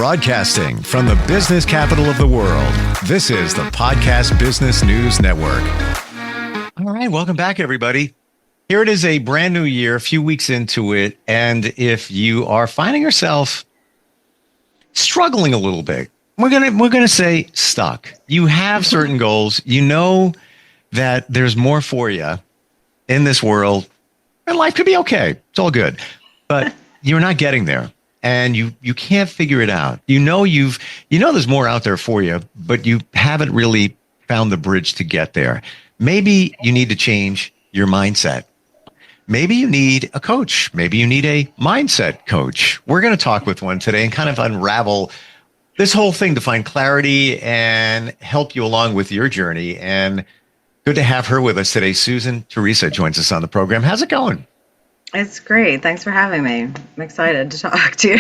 Broadcasting from the business capital of the world, this is the Podcast Business News Network. All right, welcome back, everybody. Here it is, a brand new year, a few weeks into it. And if you are finding yourself struggling a little bit, we're gonna say stuck. You have certain goals. You know that there's more for you in this world, and life could be okay. It's all good, but you're not getting there. And you can't figure it out. You know there's more out there for you, but you haven't really found the bridge to get there. Maybe you need to change your mindset. Maybe you need a coach. Maybe you need a mindset coach. We're going to talk with one today and kind of unravel this whole thing to find clarity and help you along with your journey. And good to have her with us today. Theresa joins us on the program. How's it going? It's great. Thanks for having me. I'm excited to talk to you.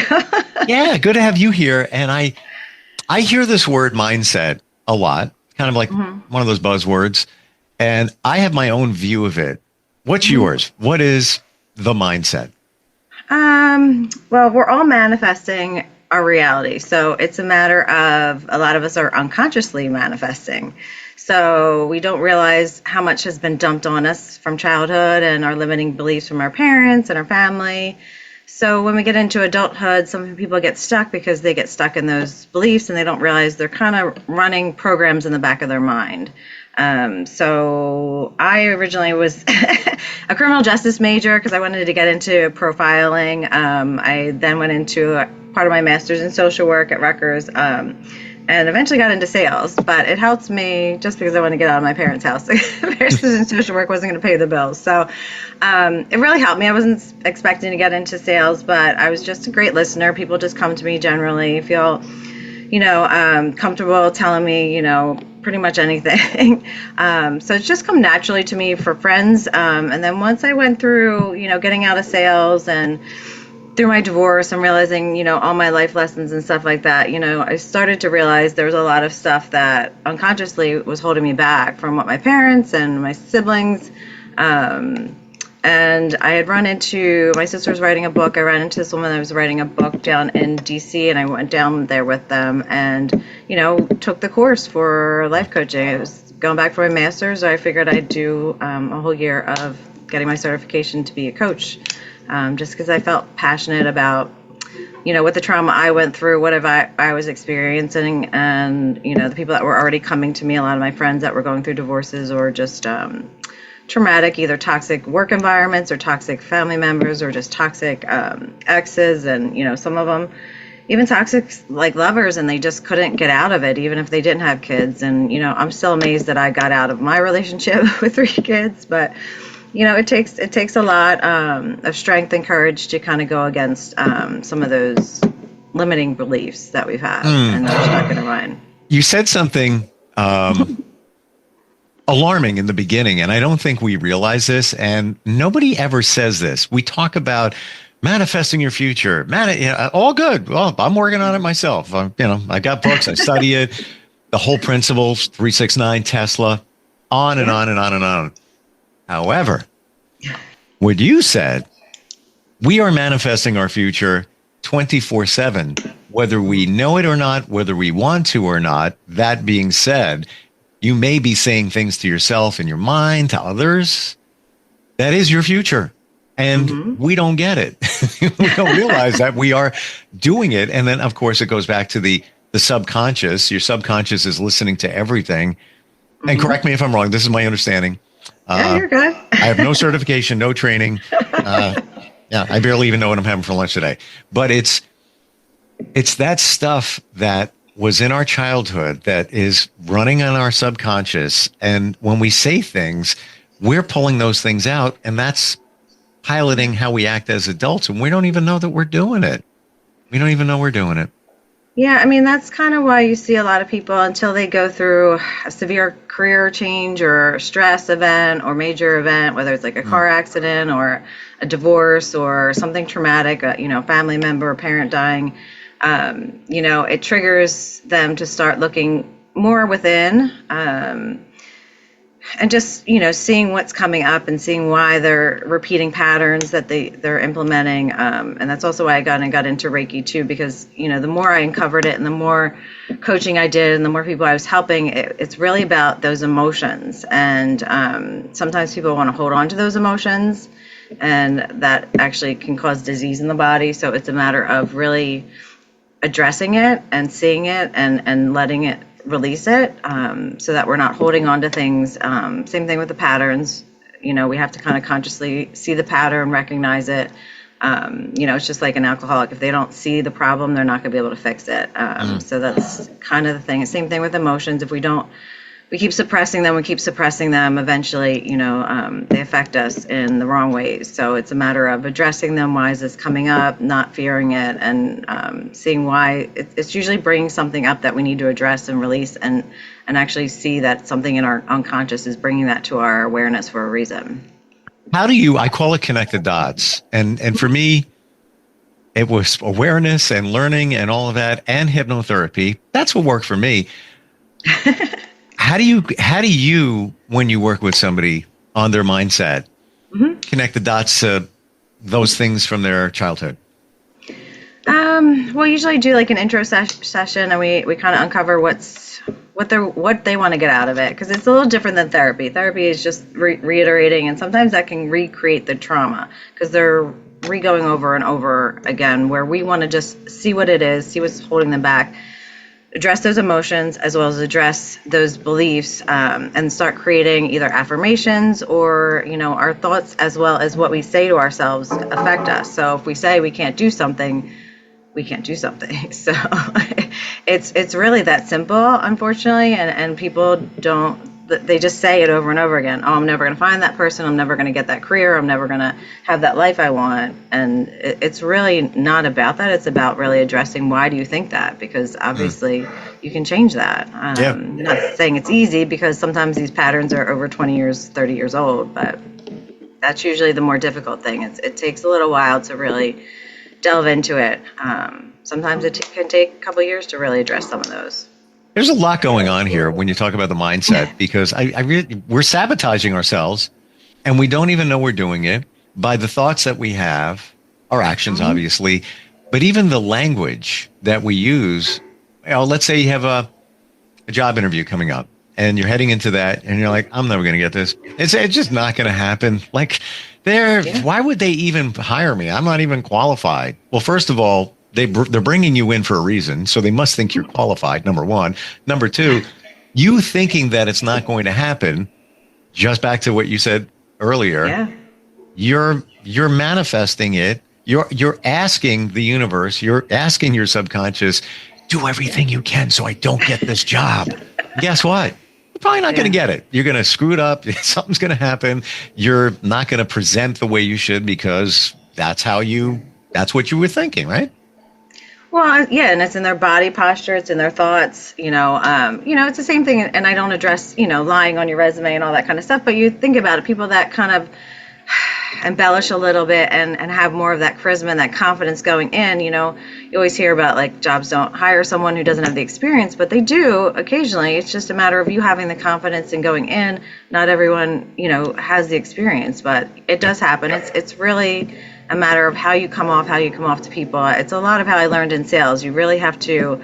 Yeah, good to have you here. And I hear this word mindset a lot, kind of like one of those buzzwords. And I have my own view of it. What's yours? What is the mindset? Well, we're all manifesting our reality. So it's a matter of, a lot of us are unconsciously manifesting. So we don't realize how much has been dumped on us from childhood and our limiting beliefs from our parents and our family. So when we get into adulthood, some people get stuck because they get stuck in those beliefs and they don't realize they're kind of running programs in the back of their mind. So I originally was a criminal justice major because I wanted to get into profiling. I then went into part of my master's in social work at Rutgers. And eventually got into sales, but it helped me just because I wanted to get out of my parents' house. Master's in social work wasn't going to pay the bills. So it really helped me. I wasn't expecting to get into sales, but I was just a great listener. People just come to me generally, feel, comfortable telling me, pretty much anything. So it's just come naturally to me for friends. And then once I went through, getting out of sales and through my divorce and realizing, all my life lessons and stuff like that, I started to realize there was a lot of stuff that unconsciously was holding me back from what my parents and my siblings. And I had run into, my sister was writing a book. I ran into this woman that was writing a book down in DC, and I went down there with them and, took the course for life coaching. I was going back for my master's. So I figured I'd do a whole year of getting my certification to be a coach. Just because I felt passionate about, what the trauma I went through, what I was experiencing, and, the people that were already coming to me, a lot of my friends that were going through divorces or just traumatic, either toxic work environments or toxic family members or just toxic exes, and, some of them even toxic like lovers, and they just couldn't get out of it, even if they didn't have kids. And, I'm still amazed that I got out of my relationship with 3 kids, but it takes a lot of strength and courage to kind of go against some of those limiting beliefs that we've had and that are stuck in our mind. You said something alarming in the beginning, and I don't think we realize this, and nobody ever says this. We talk about manifesting your future. All good. Well, I'm working on it myself. I got books, I study it, the whole principles, 369, Tesla, on and on and on and on. However, what you said, we are manifesting our future 24/7, whether we know it or not, whether we want to or not. That being said, you may be saying things to yourself in your mind, to others. That is your future. And we don't get it. We don't realize that we are doing it. And then, of course, it goes back to the subconscious. Your subconscious is listening to everything. And correct me if I'm wrong. This is my understanding. Yeah, you're good. I have no certification, no training. I barely even know what I'm having for lunch today. But it's that stuff that was in our childhood that is running on our subconscious. And when we say things, we're pulling those things out, and that's piloting how we act as adults. And we don't even know that we're doing it. We don't even know we're doing it. Yeah, that's kind of why you see a lot of people until they go through a severe career change or stress event or major event, whether it's like a car accident or a divorce or something traumatic, family member or parent dying, it triggers them to start looking more within and just, seeing what's coming up and seeing why they're repeating patterns that they're implementing. And that's also why I got into Reiki too, because, the more I uncovered it and the more coaching I did and the more people I was helping, it's really about those emotions. And sometimes people want to hold on to those emotions, and that actually can cause disease in the body. So it's a matter of really addressing it and seeing it and letting it release it, so that we're not holding on to things. Same thing with the patterns. We have to kind of consciously see the pattern, recognize it. It's just like an alcoholic. If they don't see the problem, they're not going to be able to fix it. So that's kind of the thing. Same thing with emotions. If we keep suppressing them, eventually, they affect us in the wrong ways. So it's a matter of addressing them. Why is this coming up? Not fearing it, and seeing why. It's usually bringing something up that we need to address and release, and actually see that something in our unconscious is bringing that to our awareness for a reason. I call it connect the dots. And for me, it was awareness and learning and all of that, and hypnotherapy. That's what worked for me. How do you, when you work with somebody on their mindset, connect the dots to those things from their childhood? Well, usually do like an intro session, and we kind of uncover what they want to get out of it, because it's a little different than therapy. Therapy is just reiterating, and sometimes that can recreate the trauma because they're re-going over and over again, where we want to just see what it is, see what's holding them back, address those emotions as well as address those beliefs, and start creating either affirmations or, our thoughts as well as what we say to ourselves affect us. So if we say we can't do something, we can't do something. So it's really that simple, unfortunately, and people they just say it over and over again. Oh, I'm never going to find that person. I'm never going to get that career. I'm never going to have that life I want. And it's really not about that. It's about really addressing why do you think that? Because obviously you can change that. Not saying it's easy, because sometimes these patterns are over 20 years, 30 years old, but that's usually the more difficult thing. It takes a little while to really delve into it. Sometimes it can take a couple of years to really address some of those. There's a lot going on here when you talk about the mindset, because we're sabotaging ourselves, and we don't even know we're doing it by the thoughts that we have, our actions, obviously, but even the language that we use. Let's say you have a job interview coming up, and you're heading into that, and you're like, I'm never going to get this. It's just not going to happen. Like, why would they even hire me? I'm not even qualified. Well, first of all, they're bringing you in for a reason, so they must think you're qualified, number one. Number two, you thinking that it's not going to happen, just back to what you said earlier, you're manifesting it. You're asking the universe, you're asking your subconscious, do everything you can so I don't get this job. Guess what? You're probably not going to get it. You're going to screw it up. Something's going to happen. You're not going to present the way you should, because that's what you were thinking, right? Well, yeah, and it's in their body posture, it's in their thoughts, it's the same thing. And I don't address, lying on your resume and all that kind of stuff, but you think about it, people that kind of embellish a little bit and have more of that charisma and that confidence going in, you always hear about like jobs don't hire someone who doesn't have the experience, but they do occasionally. It's just a matter of you having the confidence and going in. Not everyone, has the experience, but it does happen. It's really a matter of how you come off to people. It's a lot of how I learned in sales. You really have to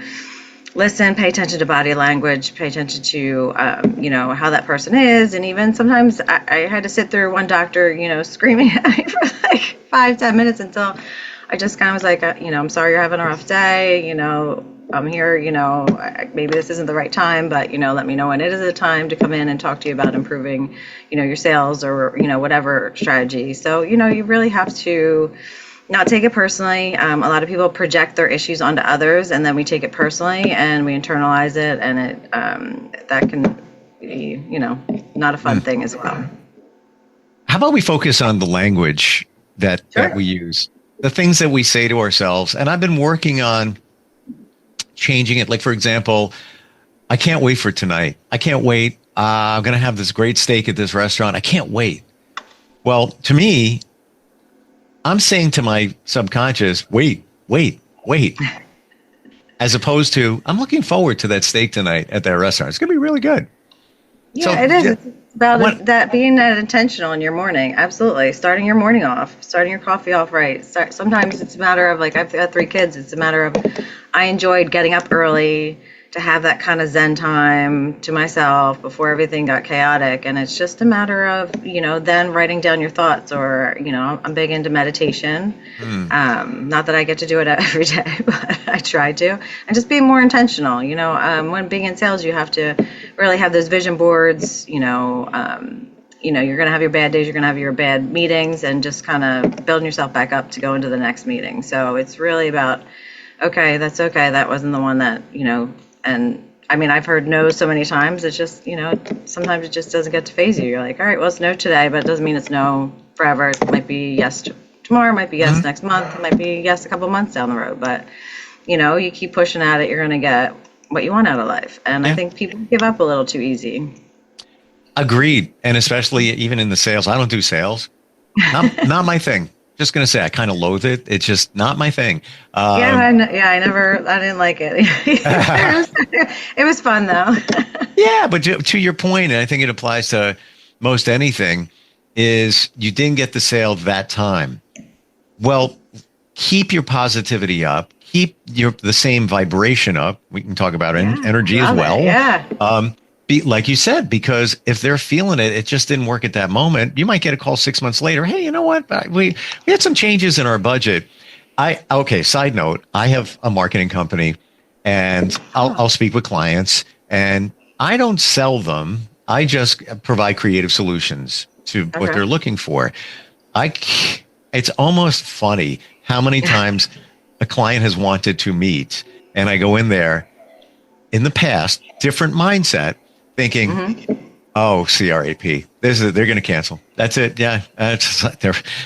listen, pay attention to body language, pay attention to, how that person is. And even sometimes I had to sit through one doctor, screaming at me for like 5-10 minutes until I just kind of was like, I'm sorry you're having a rough day. I'm here, maybe this isn't the right time, but, let me know when it is a time to come in and talk to you about improving, your sales or, whatever strategy. So, you really have to not take it personally. A lot of people project their issues onto others, and then we take it personally and we internalize it, and that can be, not a fun thing as well. How about we focus on the language that we use, the things that we say to ourselves? And I've been working on changing it. Like, for example, I can't wait for tonight. I can't wait. I'm going to have this great steak at this restaurant. I can't wait. Well, to me, I'm saying to my subconscious, wait. As opposed to, I'm looking forward to that steak tonight at that restaurant. It's going to be really good. Yeah, so, it is. It's about What? that being that intentional in your morning. Absolutely. Starting your morning off, starting your coffee off right. Sometimes it's a matter of, like, I've got 3 kids. It's a matter of, I enjoyed getting up early to have that kind of Zen time to myself before everything got chaotic. And it's just a matter of, then writing down your thoughts, or, I'm big into meditation. Not that I get to do it every day, but I try to. And just being more intentional. When being in sales, you have to really have those vision boards. You're going to have your bad days, you're going to have your bad meetings, and just kind of building yourself back up to go into the next meeting. So it's really about, okay, that's okay. That wasn't the one that, and I mean, I've heard no so many times. It's just, sometimes it just doesn't get to phase you. You're like, all right, well, it's no today, but it doesn't mean it's no forever. It might be yes tomorrow, it might be yes next month, it might be yes a couple months down the road. But, you keep pushing at it, you're going to get what you want out of life. And I think people give up a little too easy. Agreed. And especially even in the sales, I don't do sales. Not my thing. Just going to say, I kind of loathe it. It's just not my thing. I didn't like it. It was fun though. Yeah, but to your point, and I think it applies to most anything, is you didn't get the sale that time. Well, keep your positivity up. Keep the same vibration up. We can talk about energy as well. Like you said, because if they're feeling it, it just didn't work at that moment. You might get a call 6 months later. Hey, you know what? We had some changes in our budget. Side note, I have a marketing company, and I'll speak with clients, and I don't sell them. I just provide creative solutions to what they're looking for. It's almost funny how many times a client has wanted to meet, and I go in there in the past, different mindset, thinking, oh, CRAP, they're going to cancel. That's it. Yeah,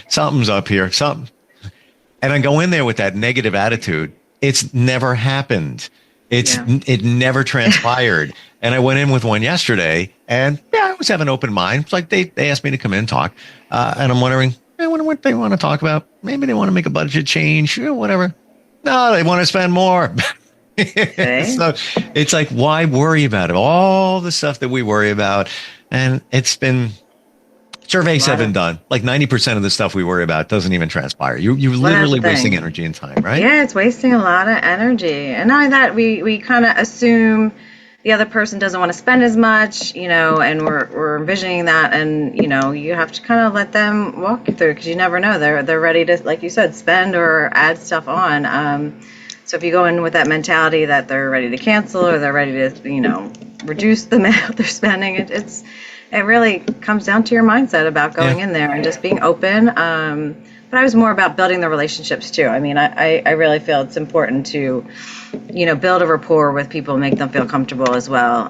something's up here. Something. And I go in there with that negative attitude. It's never happened. It never transpired. And I went in with one yesterday, and I was having an open mind. It's like they asked me to come in and talk, and I'm wondering, I wonder what they want to talk about. Maybe they want to make a budget change, whatever. No, they want to spend more. Okay. So it's like, why worry about it? All the stuff that we worry about. And it's been, surveys have been done. Like 90% of the stuff we worry about doesn't even transpire. You're literally wasting energy and time, right? Yeah, it's wasting a lot of energy. And not only that, we kind of assume the other person doesn't want to spend as much, and we're envisioning that. And, you have to kind of let them walk you through, because you never know. They're ready to, like you said, spend or add stuff on. So if you go in with that mentality that they're ready to cancel, or they're ready to, reduce the amount they're spending, it really comes down to your mindset about going in there and just being open. But I was more about building the relationships too. I mean, I really feel it's important to, build a rapport with people, make them feel comfortable as well.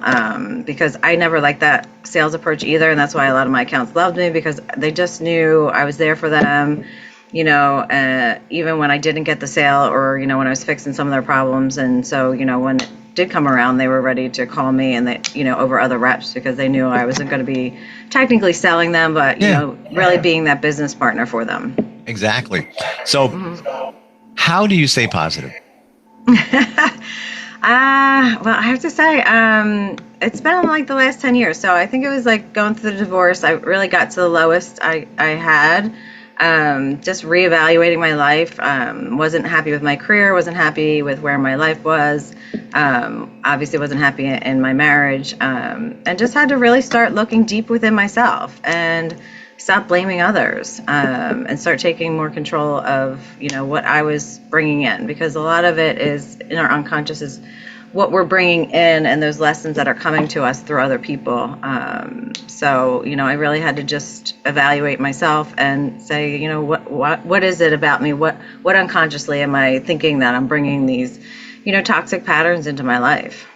Because I never liked that sales approach either. And that's why a lot of my accounts loved me, because they just knew I was there for them. Even when I didn't get the sale, or, when I was fixing some of their problems. And so, when it did come around, they were ready to call me, and they, over other reps, because they knew I wasn't going to be technically selling them, but, really being that business partner for them. Exactly. So how do you stay positive? Well, I have to say, it's been like the last 10 years. So I think it was like going through the divorce. I really got to the lowest I had. Just reevaluating my life. Wasn't happy with my career, wasn't happy with where my life was. Obviously wasn't happy in my marriage. And just had to really start looking deep within myself and stop blaming others, and start taking more control of, what I was bringing in, because a lot of it is in our unconscious is what we're bringing in, and those lessons that are coming to us through other people. So, I really had to just evaluate myself and say, what is it about me? What unconsciously am I thinking that I'm bringing these, toxic patterns into my life?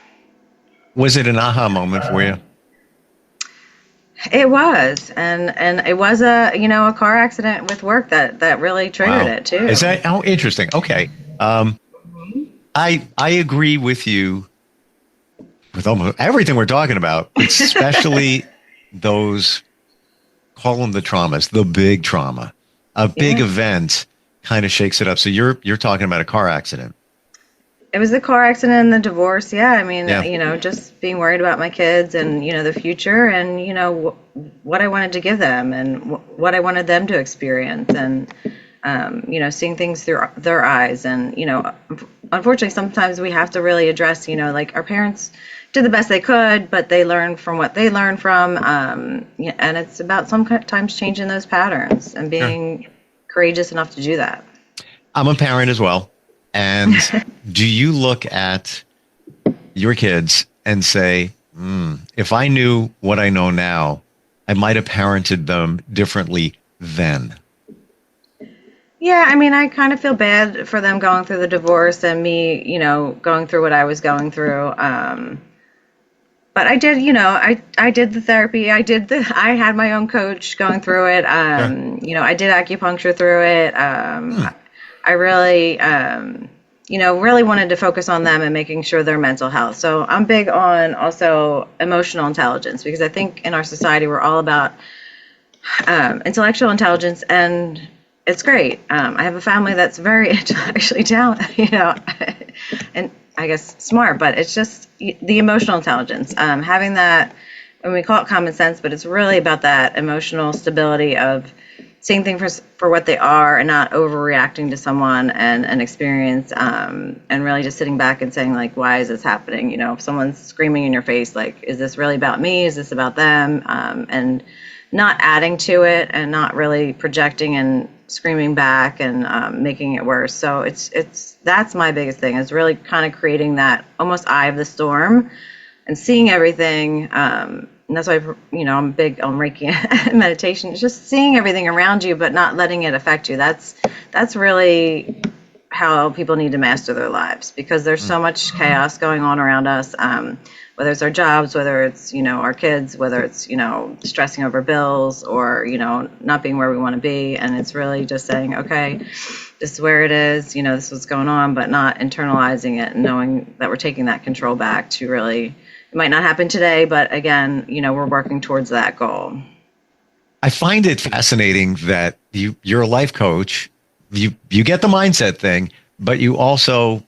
Was it an aha moment for you? It was, and it was a car accident with work that really triggered it too. Is that interesting? Okay. I agree with you with almost everything we're talking about, especially those, call them the traumas, the big trauma. A big event kind of shakes it up. So you're talking about a car accident. It was the car accident and the divorce. Yeah, I mean, Yeah. just being worried about my kids and, the future and, what I wanted to give them and what I wanted them to experience and, seeing things through their eyes. And, unfortunately, sometimes we have to really address, like our parents did the best they could, but they learned from what they learned from. And it's about sometimes changing those patterns and being courageous enough to do that. I'm a parent as well. And do you look at your kids and say, if I knew what I know now, I might have parented them differently then? Yeah, I mean, I kind of feel bad for them going through the divorce and me, going through what I was going through. But I did, I did the therapy. I had my own coach going through it. I did acupuncture through it. I really, really wanted to focus on them and making sure their mental health. So I'm big on also emotional intelligence because I think in our society we're all about intellectual intelligence, and it's great. I have a family that's very intellectually talented, and I guess smart, but it's just the emotional intelligence. Having that, and we call it common sense, but it's really about that emotional stability of seeing things for what they are and not overreacting to someone and an experience, and really just sitting back and saying, like, why is this happening? If someone's screaming in your face, like, is this really about me? Is this about them? And not adding to it and not really projecting and screaming back and making it worse. So that's my biggest thing, is really kind of creating that almost eye of the storm and seeing everything. And that's why, I'm big on Reiki and meditation. It's just seeing everything around you, but not letting it affect you. That's really how people need to master their lives, because there's so much chaos going on around us, whether it's our jobs, whether it's, our kids, whether it's, stressing over bills or, not being where we want to be. And it's really just saying, okay, this is where it is, this is what's going on, but not internalizing it and knowing that we're taking that control back to really. It might not happen today, but again, we're working towards that goal. I find it fascinating that you're a life coach. You get the mindset thing, but you also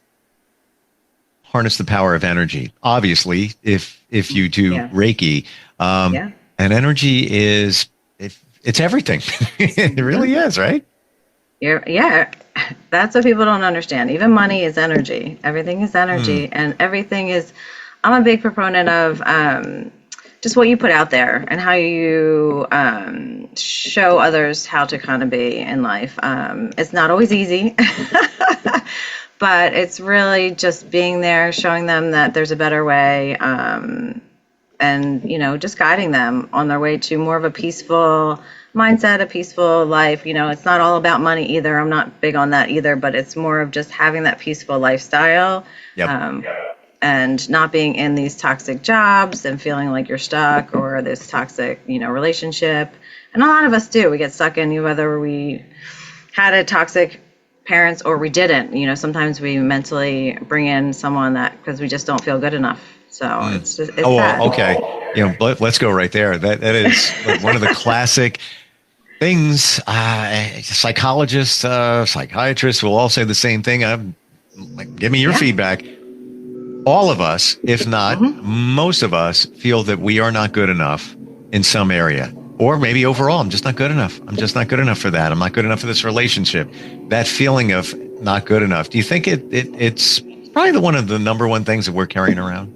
harness the power of energy. Obviously, if you do Reiki, and energy it's everything. It really is, right? Yeah. That's what people don't understand. Even money is energy. Everything is energy, and everything is. I'm a big proponent of just what you put out there and how you show others how to kind of be in life. It's not always easy, but it's really just being there, showing them that there's a better way, and, just guiding them on their way to more of a peaceful mindset, a peaceful life. It's not all about money either. I'm not big on that either, but it's more of just having that peaceful lifestyle. Yep. And not being in these toxic jobs and feeling like you're stuck, or this toxic, relationship. And a lot of us do. We get stuck in, whether we had a toxic parents or we didn't. Sometimes we mentally bring in someone because we just don't feel good enough. So it's sad. Well, okay. Let's go right there. That is like one of the classic things. Psychologists, psychiatrists will all say the same thing. Give me your feedback. All of us, if not most of us, feel that we are not good enough in some area, or maybe overall, I'm just not good enough. I'm just not good enough for that. I'm not good enough for this relationship. That feeling of not good enough. Do you think it's probably one of the number one things that we're carrying around?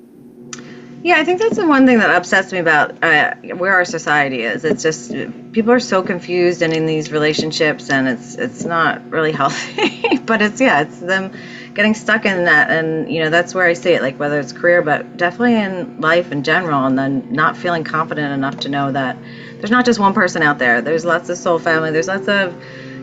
Yeah, I think that's the one thing that upsets me about where our society is. It's just people are so confused and in these relationships, and it's not really healthy. But it's them getting stuck in that, and that's where I see it, like whether it's career, but definitely in life in general, and then not feeling confident enough to know that there's not just one person out there. There's lots of soul family. There's lots of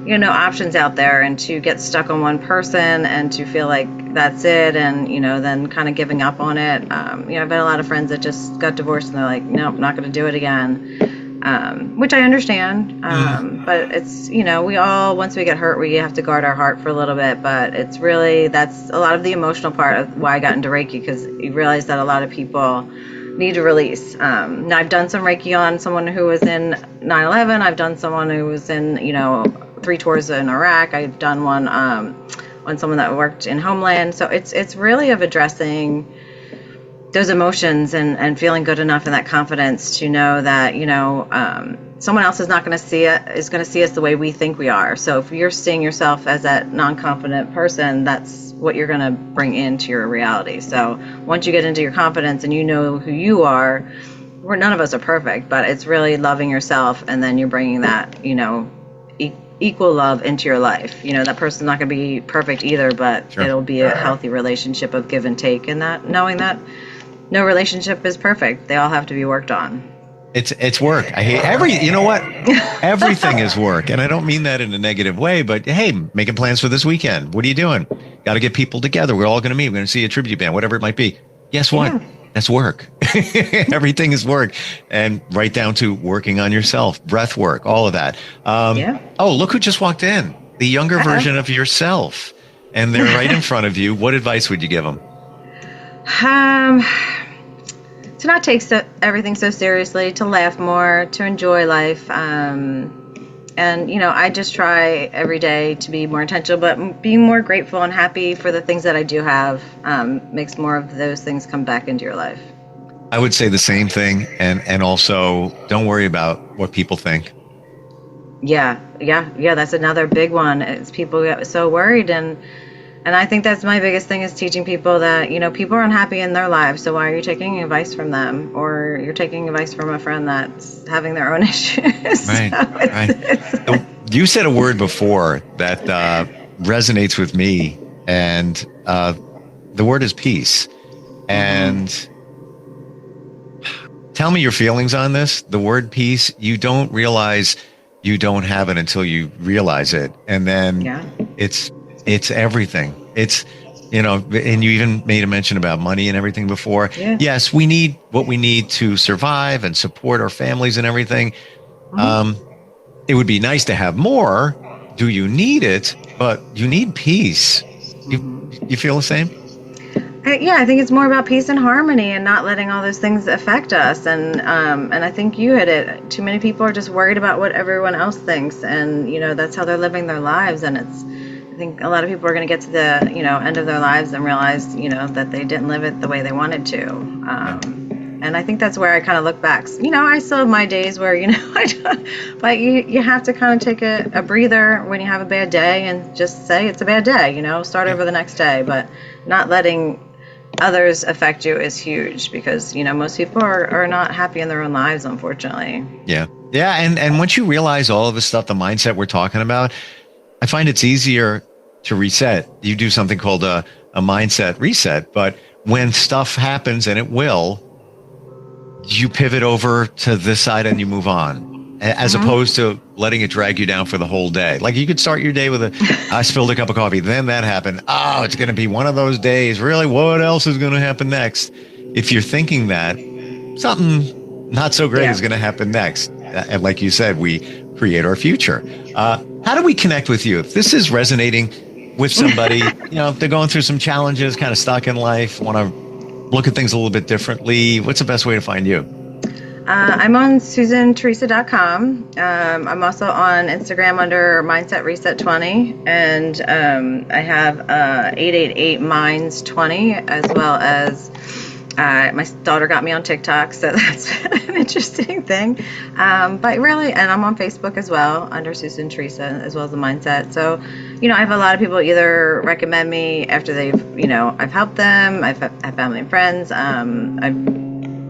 options out there, and to get stuck on one person and to feel like that's it, and then kind of giving up on it. I've had a lot of friends that just got divorced and they're like, nope, not going to do it again, which I understand. But it's we all, once we get hurt, we have to guard our heart for a little bit. But it's really, that's a lot of the emotional part of why I got into Reiki, because you realize that a lot of people need to release. Now I've done some Reiki on someone who was in 9/11. I've done someone who was in 3 tours in Iraq. I've done one on on someone that worked in Homeland. So it's really of addressing those emotions and feeling good enough and that confidence to know that, someone else is not going to see it, is going to see us the way we think we are. So if you're seeing yourself as that non-confident person, that's what you're going to bring into your reality. So once you get into your confidence and you know who you are, none of us are perfect, but it's really loving yourself, and then you're bringing that, equal love into your life. That person's not going to be perfect either, but Sure. It'll be a healthy relationship of give and take, and that knowing that no relationship is perfect. They all have to be worked on. It's work. I hate you know what? Everything is work. And I don't mean that in a negative way, but hey, making plans for this weekend. What are you doing? Got to get people together. We're all going to meet. We're going to see a tribute band, whatever it might be. Guess what? Yeah. That's work. Everything is work. And right down to working on yourself, breath work, all of that. Oh, look who just walked in. The younger version of yourself. And they're right in front of you. What advice would you give them? To not take everything so seriously, to laugh more, to enjoy life. I just try every day to be more intentional, but being more grateful and happy for the things that I do have makes more of those things come back into your life. I would say the same thing. And also don't worry about what people think. Yeah. That's another big one. It's people get so worried, and I think that's my biggest thing, is teaching people that, people are unhappy in their lives. So why are you taking advice from them? Or you're taking advice from a friend that's having their own issues. Right. Right. You said a word before that resonates with me. And the word is peace. And tell me your feelings on this. The word peace, you don't realize you don't have it until you realize it. And then it's everything. It's, and you even made a mention about money and everything before. Yeah. Yes, we need what we need to survive and support our families and everything. It would be nice to have more. Do you need it? But you need peace. You feel the same? I think it's more about peace and harmony and not letting all those things affect us. And I think you hit it. Too many people are just worried about what everyone else thinks. And, that's how they're living their lives. And I think a lot of people are going to get to the, end of their lives and realize, that they didn't live it the way they wanted to. And I think that's where I kind of look back. I still have my days where, but you have to kind of take a breather when you have a bad day and just say it's a bad day, start over the next day. But not letting others affect you is huge, because, most people are not happy in their own lives, unfortunately. Yeah. Yeah. And once you realize all of this stuff, the mindset we're talking about, I find it's easier to reset. You do something called a mindset reset, but when stuff happens, and it will, you pivot over to this side and you move on, as opposed to letting it drag you down for the whole day. Like you could start your day with I spilled a cup of coffee, then that happened. Oh, it's going to be one of those days. Really, what else is going to happen next? If you're thinking that, something not so great is going to happen next. And like you said, we create our future. How do we connect with you? If this is resonating with somebody, if they're going through some challenges, kind of stuck in life, want to look at things a little bit differently, what's the best way to find you? I'm on SusanTheresa.com. I'm also on Instagram under Mindset Reset 20, and I have 888-MINDS20, as well as my daughter got me on TikTok, so that's an interesting thing. But really, and I'm on Facebook as well under Susan Theresa, as well as the Mindset. So, I have a lot of people either recommend me after they've, I've helped them. I've had family and friends. I've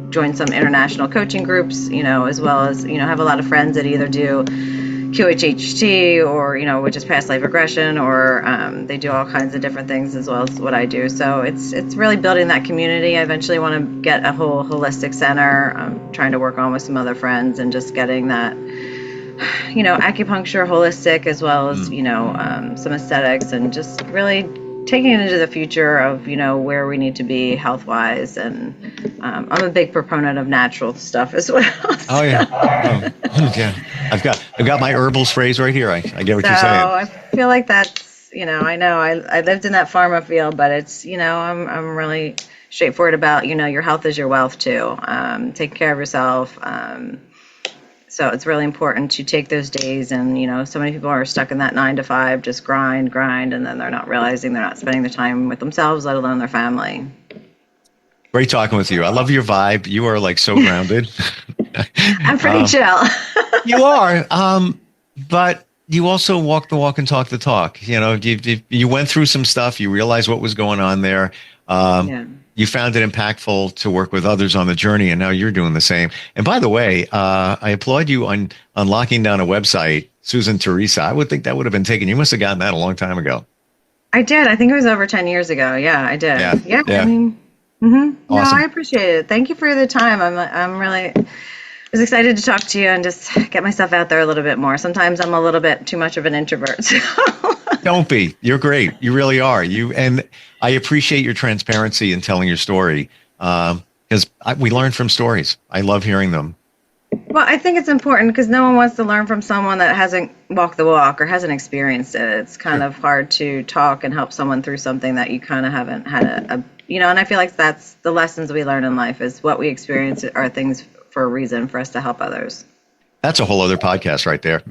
joined some international coaching groups, as well as, have a lot of friends that either do QHHT or, which is past life regression, or they do all kinds of different things as well as what I do. So it's really building that community. I eventually want to get a whole holistic center. I'm trying to work on with some other friends and just getting that, acupuncture, holistic, as well as, some aesthetics, and just really taking it into the future of, where we need to be health-wise. And I'm a big proponent of natural stuff as well. Oh, yeah. Yeah. I've got my herbal sprays right here. I get what you're saying. I feel like that's, I know I lived in that pharma field, but it's, I'm really straightforward about, your health is your wealth too. Take care of yourself. So it's really important to take those days. And, so many people are stuck in that 9 to 5, just grind, and then they're not realizing they're not spending the time with themselves, let alone their family. Great talking with you. I love your vibe. You are like so grounded. I'm pretty chill. You are. But you also walk the walk and talk the talk. You went through some stuff. You realized what was going on there. You found it impactful to work with others on the journey, and now you're doing the same. And by the way, I applaud you on locking down a website, Susan Theresa. I would think that would have been taken. You must have gotten that a long time ago. I did. I think it was over 10 years ago. Yeah, I did. Yeah. I mean, Awesome. No, I appreciate it. Thank you for the time. I'm really was excited to talk to you and just get myself out there a little bit more. Sometimes I'm a little bit too much of an introvert. So. Don't be. You're great. You really are. And I appreciate your transparency in telling your story because we learn from stories. I love hearing them. Well, I think it's important because no one wants to learn from someone that hasn't walked the walk or hasn't experienced it. It's kind of hard to talk and help someone through something that you kind of haven't had and I feel like that's the lessons we learn in life is what we experience are things for a reason for us to help others. That's a whole other podcast right there.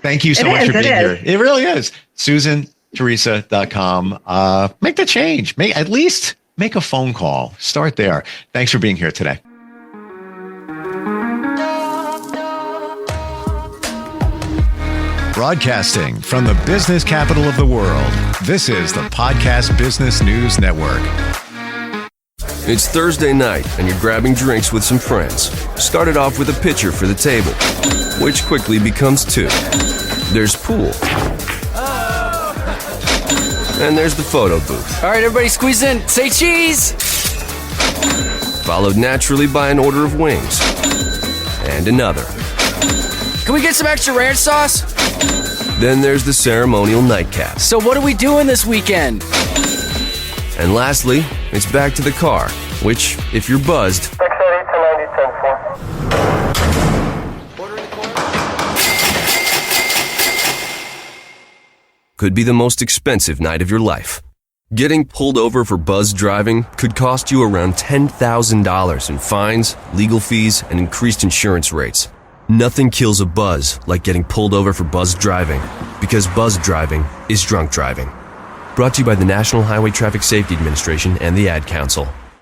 Thank you so much for being here. It really is. SusanTheresa.com. Make the change. At least make a phone call. Start there. Thanks for being here today. Broadcasting from the business capital of the world, this is the Podcast Business News Network. It's Thursday night, and you're grabbing drinks with some friends. Started off with a pitcher for the table, which quickly becomes 2. There's pool. And there's the photo booth. All right, everybody squeeze in. Say cheese! Followed naturally by an order of wings. And another. Can we get some extra ranch sauce? Then there's the ceremonial nightcap. So what are we doing this weekend? And lastly, it's back to the car, which, if you're buzzed, could be the most expensive night of your life. Getting pulled over for buzzed driving could cost you around $10,000 in fines, legal fees, and increased insurance rates. Nothing kills a buzz like getting pulled over for buzzed driving, because buzzed driving is drunk driving. Brought to you by the National Highway Traffic Safety Administration and the Ad Council.